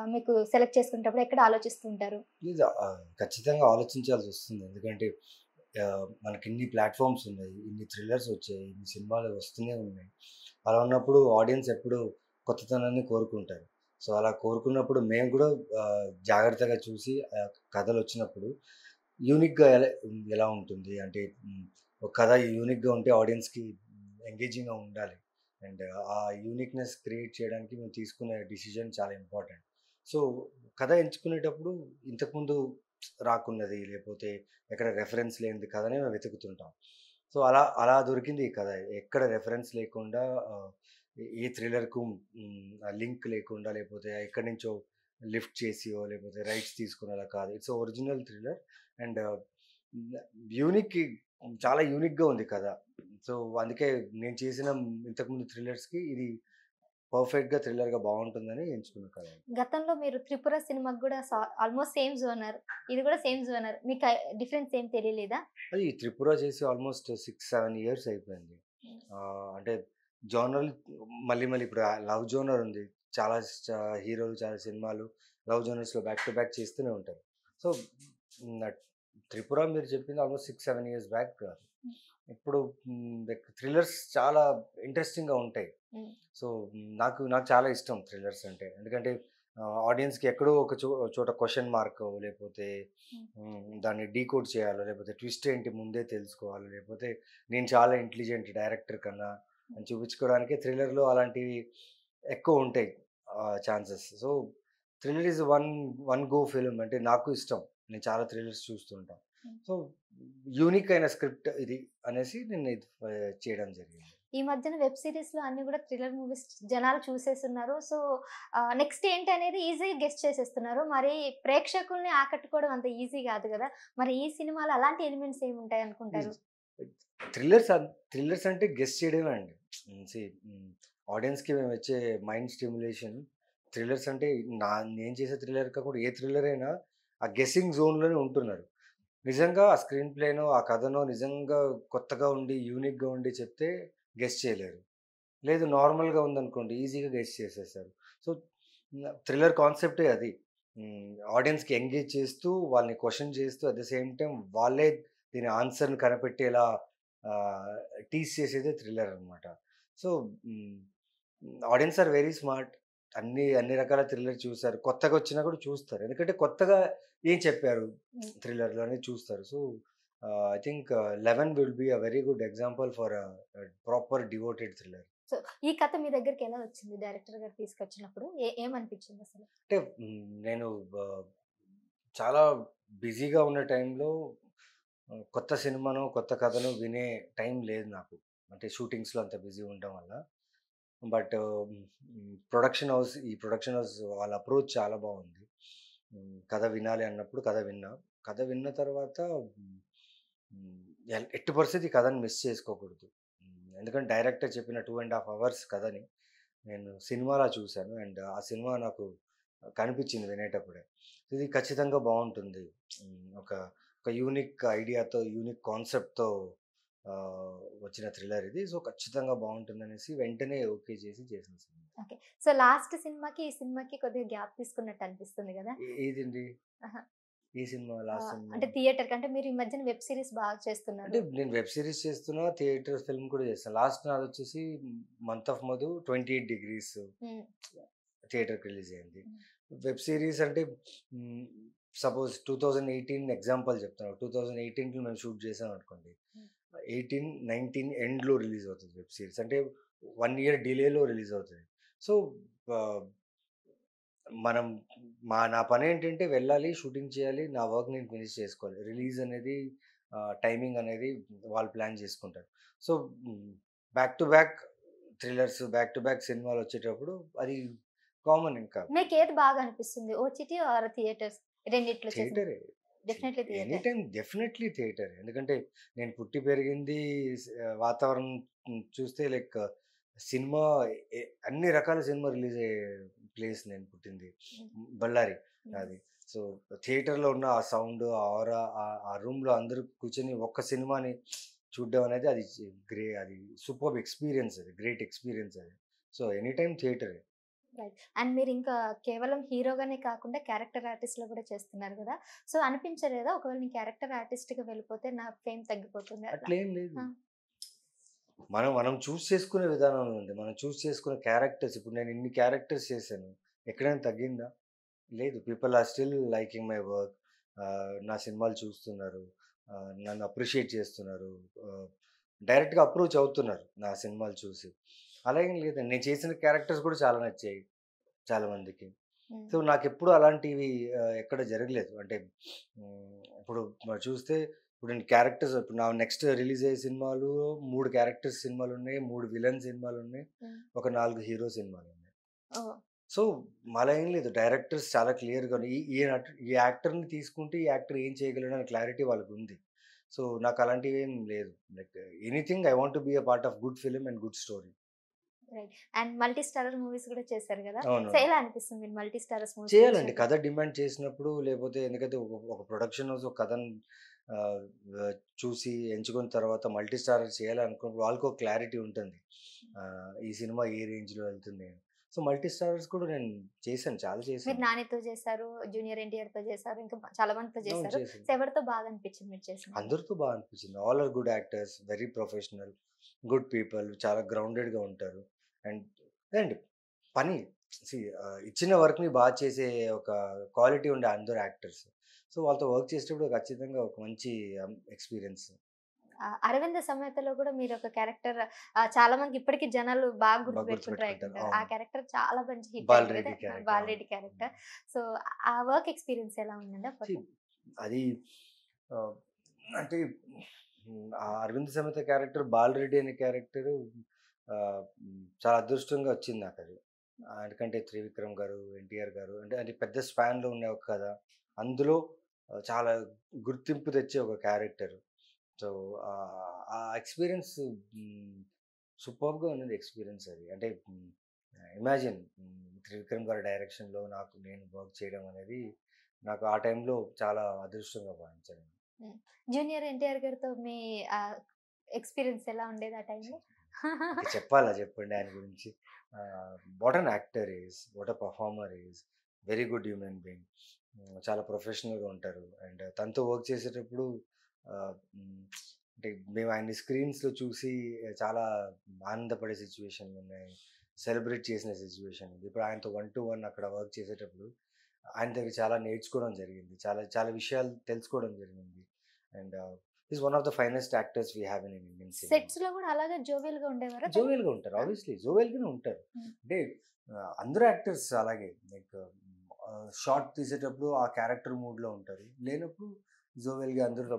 మీకు సెలెక్ట్ చేసుకునేటప్పుడు ఎక్కడ ఆలోచిస్తూ ఉంటారు? ఇది ఖచ్చితంగా ఆలోచించాల్సొస్తుంది. ఎందుకంటే మనకి ఇన్ని ప్లాట్‌ఫార్మ్స్ ఉన్నాయి. ఇన్ని థ్రిల్లర్స్ వచ్చాయి. ఇన్ని సినిమాలు వస్తూనే ఉన్నాయి. అలా ఉన్నప్పుడు ఆడియన్స్ ఎప్పుడూ కొత్తతనాన్ని కోరుకుంటారు. సో, అలా కోరుకున్నప్పుడు మేము గూడా జాగ్రత్తగా చూసి కథలొచ్చినప్పుడు యూనిక్‌గా ఎలా ఉంటుంది అంటే ఒక కథ యూనిక్‌గా ఉంటే ఆడియన్స్‌కి ఎంగేజింగ్‌గా ఉండాలి. అండ్ ఆ యూనిక్‌నెస్ క్రియేట్ చేయడానికి మేము తీసుకునే డిసిషన్ చాలా ఇంపార్టెంట్. సో, కథ ఎంచుకునేటప్పుడు ఇంతకుముందు రాకున్నది లేపోతే ఎక్కడ రెఫరెన్స్ లేనిది కథనే మేము వెతుకుతుంటాం. సో, అలా అలా దొరికింది ఈ కథ. ఎక్కడ రెఫరెన్స్ లేకుండా ఏ థ్రిల్లర్‌కు లింక్ లేకుండా లేపోతే ఎక్కడి నుంచో లిఫ్ట్ చేసియో లేపోతే రైట్స్ తీసుకొని అలా కాదు. It's original thriller and unique చాలా యూనిక్‌గా ఉంది కథ. సో, అందుకే నేను చేసిన ఇంతకుముందు థ్రిల్లర్స్‌కి ఇది పర్ఫెక్ట్‌గా థ్రిల్లర్‌గా బావుంటుందని ఎంచుకున్న కథ. గతంలో మీరు 'త్రిపుర' సినిమాకి గూడా ఆల్‌మోస్ట్ సేమ్ జోనర్. ఇది గూడా సేమ్ జోనర్. మీకు డిఫరెన్స్ ఏం తెలియలేదా? అది 'త్రిపుర' చేసి ఆల్‌మోస్ట్ 6, 7 ఇయర్స్ అయిపోయింది. హ్మ్. అంటే జోనర్‌లు మళ్ళీ మళ్ళీ ఇప్పుడు లవ్ జోనర్ ఉంది. చాలా హీరోలు చాలా సినిమాలు లవ్ జోనర్స్‌లో బ్యాక్ టు బ్యాక్ చేస్తూనే ఉంటారు. సో, నట్ 'త్రిపుర' మీరు చెప్పింది ఆల్‌మోస్ట్ 6, 7 ఇయర్స్ బ్యాక్. హ్మ్. ఇప్పుడు లైక్ థ్రిల్లర్స్ చాలా ఇంట్రెస్టింగ్‌గా ఉంటాయి. హ్మ్. సో, నాకు నాకు చాలా ఇష్టం థ్రిల్లర్స్ అంటే. ఎందుకంటే ఆడియన్స్‌కి ఎక్కడో ఒక చోట క్వెషన్ మార్కో లేపోతే హ్మ్. దాన్ని డీకోడ్ చేయాలో, లేపోతే ట్విస్ట్ ఏంటి ముందే తెలుసుకోవాలో, లేపోతే నేను చాలా ఇంటెలిజెంట్ డైరెక్టర్ కన్నా హ్మ్. అని చూపించుకోవడానికి థ్రిల్లర్‌లో అలాంటివి ఎక్కువుంటాయి chances. So, thriller is one go film అంటే నాకు ఇష్టం. నేను చాలా థ్రిల్లర్స్ చూస్తూ ఉంటాను. హ్మ్. సో, యూనిక్ అయిన స్క్రిప్ట్ ఇది అనేసి నేను ఇది చేయడం జరిగింది. ఈ మధ్యన వెబ్ సీరీస్‌లో అన్నీ గూడా థ్రిల్లర్ మూవీస్ జనాలు చూసేస్తున్నారు. సో, నెక్స్ట్ ఏంటనేది ఈజీగా గెస్ చేసేస్తున్నారు. మరి ప్రేక్షకుల్ని ఆకట్టుకోవడం అంత ఈజీ గాదు గదా! మరి ఈ సినిమాలో అలాంటి ఎలిమెంట్స్ ఏముంటాయనుకుంటారు? థ్రిల్లర్స్ అంటే గెస్ చేయడమే అండి. సీ ఆడియన్స్‌కి మేమిచ్చే మైండ్ స్టిమ్యులేషన్ థ్రిల్లర్స్ అంటే నేను చేసే థ్రిల్లర్ కాకుండా ఏ థ్రిల్లర్ అయినా ఆ గెస్సింగ్ జోన్‌లోనే ఉంటున్నారు. నిజంగా ఆ స్క్రీన్ ప్లేనో, ఆ కథనో నిజంగా కొత్తగా ఉండి, యూనిక్‌గా ఉండి చెప్తే గెస్ చేయలేరు. లేదు నార్మల్‌గా ఉందనుకోండి ఈజీగా గెస్ చేసేస్తారు. సో, థ్రిల్లర్ కాన్సెప్టే అది. ఆడియన్స్‌కి ఎంగేజ్ చేస్తూ, వాళ్ళని క్వెషన్ చేస్తూ అట్ ద సేమ్ టైమ్ వాళ్ళే దీని ఆన్సర్‌ని కనిపెట్టేలా ఆహ్, టీజ్ చేసేదే థ్రిల్లర్ అన్నమాట. సో, హ్మ్, ఆడియన్స్ ఆర్ వెరీ స్మార్ట్. అన్ని రకాల థ్రిల్లర్ చూసారు. కొత్తగొచ్చినా కూడా చూస్తారు. ఎందుకంటే కొత్తగా ఏం చెప్పారు హ్మ్. థ్రిల్లర్‌లో అనేది చూస్తారు. So, I think 'eleven' will be a very good example for proper devoted thriller. So, ఈ కథ మీ దగ్గరికి ఎలా వచ్చింది? డైరెక్టర్ గారు తీసుకొచ్చినప్పుడు ఏమనిపించిందసలు? అంటే నేను చాలా బిజీగా ఉన్న టైంలో కొత్త సినిమానో, కొత్త కథనో వినే టైం లేదు నాకు. అంటే షూటింగ్స్‌లో అంత బిజీ ఉండడం వల్ల. బట్ ప్రొడక్షన్ హౌస్ వాళ్ళ అప్రోచ్ చాలా బావుంది. కథ వినాలి అన్నప్పుడు కథ విన్నా. కథ విన్న తర్వాత హ్మ్, హ్మ్, ఎట్టి పరిస్థితి ఈ కథని మిస్ చేసుకోకూడదు. ఎందుకంటే డైరెక్టర్ చెప్పిన 2 ½ అవర్స్ కథని నేను సినిమాలా చూసాను. అండ్ ఆ సినిమా నాకు కనిపించింది వినేటప్పుడే. ఇది ఖచ్చితంగా బావుంటుంది. ఒక ఒక యూనిక్ ఐడియాతో, యూనిక్ కాన్సెప్ట్‌తో వచ్చిన థ్రిల్లర్ ఇది. సో, ఖచ్చితంగా బావుంటుందనేసి వెంటనే ఓకే చేసిన సినిమా. ఓకే. సో, లాస్ట్ సినిమాకి, ఈ సినిమాకి కొద్దిగా గ్యాప్ తీసుకున్నట్టు అనిపిస్తుంది గదా! ఏదండి? ఆహా! ఏ సినిమా? Last cinema? అంటే థియేటర్‌కి అంటే మీరు ఈ మధ్యన వెబ్ సీరీస్ బాగా అంటే చేస్తున్నారు. నేను వెబ్ సీరీస్ చేస్తున్నా, థియేటర్ ఫిల్మ్ కూడా చేస్తాను. లాస్ట్ నాదొచ్చేసి 'month of Madhu' 28 degrees hmm. థియేటర్‌కి రిలీజ్ అయింది. హ్మ్. వెబ్ సీరీస్ అంటే హ్మ్, సపోజ్ 2018 ఎగ్జాంపుల్ చెప్తున్నా. 2018లో మేము షూట్ చేసామనుకోండి. హ్మ్. 18, 19 ఎండ్‌లో రిలీజ్ అవుతది వెబ్ సీరీస్. అంటే 1 ఇయర్ డిలేలో రిలీజ్ అవుతది. సో, ఆహ్, మనం నా పనేంటంటే వెళ్ళాలి, షూటింగ్ చేయాలి, నా వర్క్ నేను ఫినిష్ చేసుకోవాలి. రిలీజ్ అనేది టైమింగ్ అనేది వాళ్ళు ప్లాన్ చేసుకుంటారు. So, hmm, back to back thrillers, back to back సినిమాలొచ్చేటప్పుడు అది కామన్ ఇంకా. మీకేది బాగా అనిపిస్తుంది? OTT or theatres? రెండిట్లో చేసిన థియేటరే. Definitely any theatre. Time definitely థియేటరే. ఎందుకంటే నేను పుట్టి పెరిగింది వాతావరణం చూస్తే లైక్ సినిమా ఎ అన్ని రకాల సినిమా రిలీజ్ అయ్యే ప్లేస్ నేను పుట్టింది. హ్మ్. బళ్ళారి హ్మ్. నాది. సో, థియేటర్‌లో ఉన్న ఆ సౌండ్, ఆ ఆరా ఆ రూమ్‌లో అందరూ కూర్చొని ఒక్క సినిమాని చూడడం అనేది అది అది సూపర్బ్ ఎక్స్‌పీరియన్స్ అది. గ్రేట్ ఎక్స్‌పీరియన్స్ అది. సో, ఎనీ టైమ్ థియేటరే. రైట్. అండ్ మీరు ఇంకా కేవలం హీరోగానే కాకుండా క్యారెక్టర్ ఆర్టిస్ట్‌లో కూడా చేస్తున్నారు కదా! సో, అనిపించలేదా ఒకవేళ నేను క్యారెక్టర్ ఆర్టిస్ట్‌గా వెళ్ళిపోతే నా ఫేమ్ తగ్గిపోతుంది అట్లా? అట్లేం లేదు. ఆ! మనం చూజ్ చేసుకునే విధానంలో ఉంది. మనం చూజ్ చేసుకునే క్యారెక్టర్స్ ఇప్పుడు నేను ఇన్ని క్యారెక్టర్స్ చేశాను. ఎక్కడైనా తగ్గిందా? లేదు. People are still liking my work. నా సినిమాలు చూస్తున్నారు. నన్ను అప్రిషియేట్ చేస్తున్నారు. ఆహ్, డైరెక్ట్‌గా అప్రోచ్ అవుతున్నారు నా సినిమాలు చూసి. అలా ఏం లేదండి. నేను చేసిన క్యారెక్టర్స్ కూడా చాలా నచ్చాయి చాలా మందికి. హ్మ్. సో, నాకెప్పుడు అలాంటివి ఎక్కడ జరగలేదు. అంటే ఇప్పుడు మరి చూస్తే ఇప్పుడు నేను క్యారెక్టర్స్ ఇప్పుడు నా నెక్స్ట్ రిలీజ్ అయ్యే సినిమాలు 3 క్యారెక్టర్స్ సినిమాలున్నాయి. 3 విలన్ సినిమాలున్నాయి. హ్మ్. ఒక 4 హీరో సినిమాలున్నాయి. ఓహ్! సో, అలా ఏం లేదు. డైరెక్టర్స్ చాలా క్లియర్‌గా ఈ యాక్టర్‌ని తీసుకుంటే ఈ యాక్టర్ ఏం చేయగలడు అనే క్లారిటీ వాళ్ళకుంది. సో, నాకు అలాంటివేం లేదు. Like anything I want to be a part of good film and good story. Right. And multi starrer movies కూడా చేశారు గదా! సో, అవునవును. ఎలా అనిపిస్తుంది మీరు మల్టీ స్టారర్స్ మూవీస్ చేయాలండి. చేసినప్పుడు? కథ డిమాండ్ చేసినప్పుడు లేపోతే ఎందుకంటే ఒక ప్రొడక్షన్ హౌస్ ఒక కథను ఆహ్, చూసి ఎంచుకున్న తర్వాత మల్టీ స్టారర్ చేయాలనుకున్నప్పుడు వాళ్ళకో క్లారిటీ ఉంటుంది. ఈ సినిమా ఏ రేంజ్‌లో వెళ్తుంది అని. సో, మల్టీ స్టారర్స్ కూడా నేను చేశాను. చాలా మీరు చేశాను. 'నాని'తో చేశారు, 'జూనియర్ ఎన్టీఆర్‌తో చేశారు, ఇంకా చాలా మందితో అవును. చేశారు. చేశాను. సో, ఎవరితో బాగా అనిపించింది మీరు చేసినప్పుడు? అందరితో బా అనిపించింది. All are good actors, very professional, good people, చాలా గ్రౌండెడ్‌గా ఉంటారు. అండ్ అండి పని ఇచ్చిన వర్క్‌ని చేసే ఒక క్వాలిటీ ఉండే అందరు యాక్టర్స్. సో, వాళ్ళతో వర్క్ చేసేటప్పుడు ఖచ్చితంగా ఒక మంచి ఎక్స్‌పీరియన్స్. 'అరవింద సమేత'లో కూడా మీరొక క్యారెక్టర్ చాలా మందికి ఇప్పటికి జనాలు బాగా బాగా గుర్తుపెట్టుకుంటారు, గుర్తుపెట్టుకుంటారు. యాక్టింగ్. ఆ అవును. క్యారెక్టర్ చాలా మంచి హిట్ అయింది కదా! బాలరెడ్డి క్యారెక్టర్. అవును. బాలరెడ్డి క్యారెక్టర్. సో, ఆ వర్క్ ఎక్స్‌పీరియన్స్ ఎలా ఉందండి సీ అప్పట్లో? అది ఆహ్, అంటే ఆ 'అరవింద్ సమేత' క్యారెక్టర్ 'బాలరెడ్డి' అనే క్యారెక్టరు చాలా అదృష్టంగా వచ్చింది నాకది. ఎందుకంటే 'త్రివిక్రమ్' గారు, 'ఎన్టీఆర్' గారు అంటే అది పెద్ద స్పాన్‌లో ఉన్న ఒక కథ. అందులో చాలా గుర్తింపు తెచ్చే ఒక క్యారెక్టర్. సో, ఆ ఎక్స్‌పీరియన్స్ సూపర్బ్‌గా ఉన్నది ఎక్స్‌పీరియన్స్ అది. అంటే ఇమాజిన్ 'త్రివిక్రమ్' గారి డైరెక్షన్‌లో నేను వర్క్ చేయడం అనేది నాకు ఆ టైంలో చాలా అదృష్టంగా భావించాను. హ్మ్. 'జూనియర్ ఎన్టీఆర్' గారితో మీ ఎక్స్‌పీరియన్స్ ఎలా ఉండేది ఆ టైంలో? ఇంక చెప్పాలా చెప్పండి ఆయన గురించి. What an actor is, what a performer is, very good human being. చాలా ప్రొఫెషనల్‌గా ఉంటారు. అండ్ తనతో వర్క్ చేసేటప్పుడు ఆహ్, హ్మ్, అంటే మేము ఆయన్ని స్క్రీన్స్‌లో చూసి చాలా ఆనందపడే సిట్యుయేషన్‌లున్నాయి. సెలబ్రేట్ చేసిన సిట్యుయేషన్ ఉంది. ఇప్పుడు ఆయనతో 1-1 అక్కడ వర్క్ చేసేటప్పుడు ఆయన దగ్గర చాలా నేర్చుకోవడం జరిగింది. చాలా చాలా విషయాలు తెలుసుకోవడం జరిగింది. And is one of the finest actors we have in Indian cinema. సెట్స్‌లో కూడా అలాగే జోవియల్‌గా ఉండేవారా తను? జోవియల్‌గా ఉంటారు. ఆ! ఆబ్వియస్‌లీ జోవియల్‌గానే ఉంటారు. హ్మ్. అంటే అందరూ యాక్టర్స్ అలాగే లైక్ షాట్ తీసేటప్పుడు ఆ క్యారెక్టర్ మూడ్‌లో ఉంటారు. లేనప్పుడు జోవియల్‌గా అందరితో